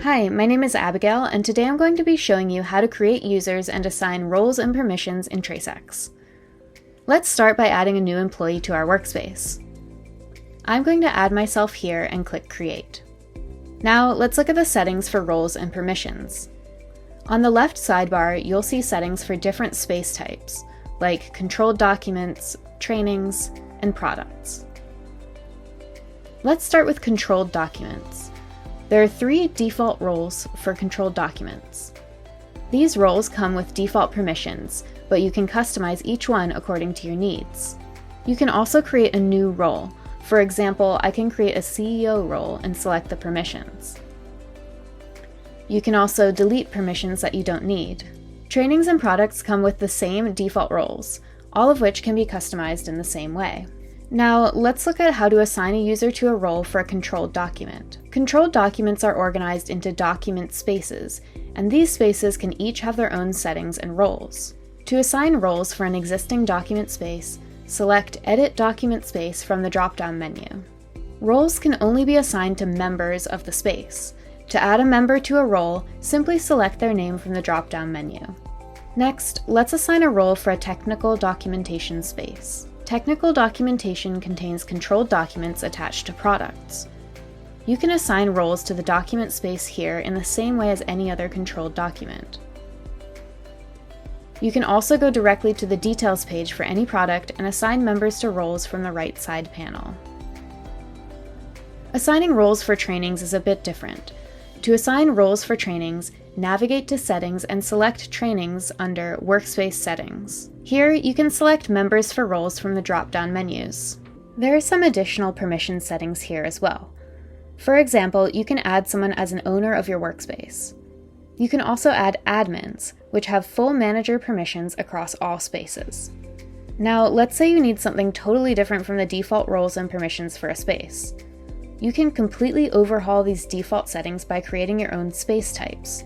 Hi, my name is Abigail, and today I'm going to be showing you how to create users and assign roles and permissions in TraceX. Let's start by adding a new employee to our workspace. I'm going to add myself here and click Create. Now let's look at the settings for roles and permissions. On the left sidebar, you'll see settings for different space types, like controlled documents, trainings, and products. Let's start with controlled documents. There are 3 default roles for controlled documents. These roles come with default permissions, but you can customize each one according to your needs. You can also create a new role. For example, I can create a CEO role and select the permissions. You can also delete permissions that you don't need. Trainings and products come with the same default roles, all of which can be customized in the same way. Now, let's look at how to assign a user to a role for a controlled document. Controlled documents are organized into document spaces, and these spaces can each have their own settings and roles. To assign roles for an existing document space, select Edit Document Space from the drop-down menu. Roles can only be assigned to members of the space. To add a member to a role, simply select their name from the drop-down menu. Next, let's assign a role for a technical documentation space. Technical documentation contains controlled documents attached to products. You can assign roles to the document space here in the same way as any other controlled document. You can also go directly to the details page for any product and assign members to roles from the right side panel. Assigning roles for trainings is a bit different. To assign roles for trainings, navigate to Settings and select Trainings under Workspace Settings. Here, you can select members for roles from the drop-down menus. There are some additional permission settings here as well. For example, you can add someone as an owner of your workspace. You can also add admins, which have full manager permissions across all spaces. Now, let's say you need something totally different from the default roles and permissions for a space. You can completely overhaul these default settings by creating your own space types.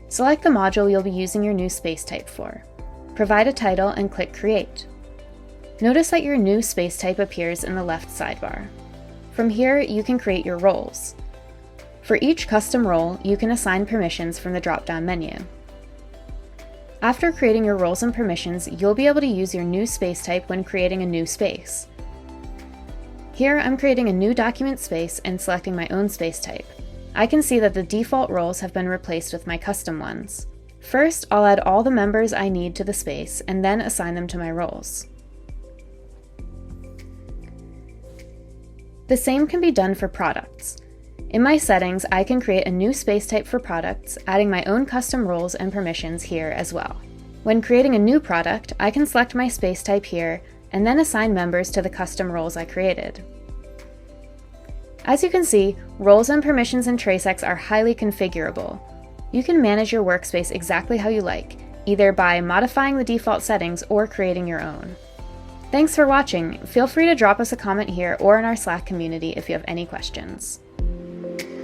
Select the module you'll be using your new space type for. Provide a title and click Create. Notice that your new space type appears in the left sidebar. From here, you can create your roles. For each custom role, you can assign permissions from the drop-down menu. After creating your roles and permissions, you'll be able to use your new space type when creating a new space. Here, I'm creating a new document space and selecting my own space type. I can see that the default roles have been replaced with my custom ones. First, I'll add all the members I need to the space and then assign them to my roles. The same can be done for products. In my settings, I can create a new space type for products, adding my own custom roles and permissions here as well. When creating a new product, I can select my space type here and then assign members to the custom roles I created. As you can see, roles and permissions in TraceX are highly configurable. You can manage your workspace exactly how you like, either by modifying the default settings or creating your own. Thanks for watching. Feel free to drop us a comment here or in our Slack community if you have any questions.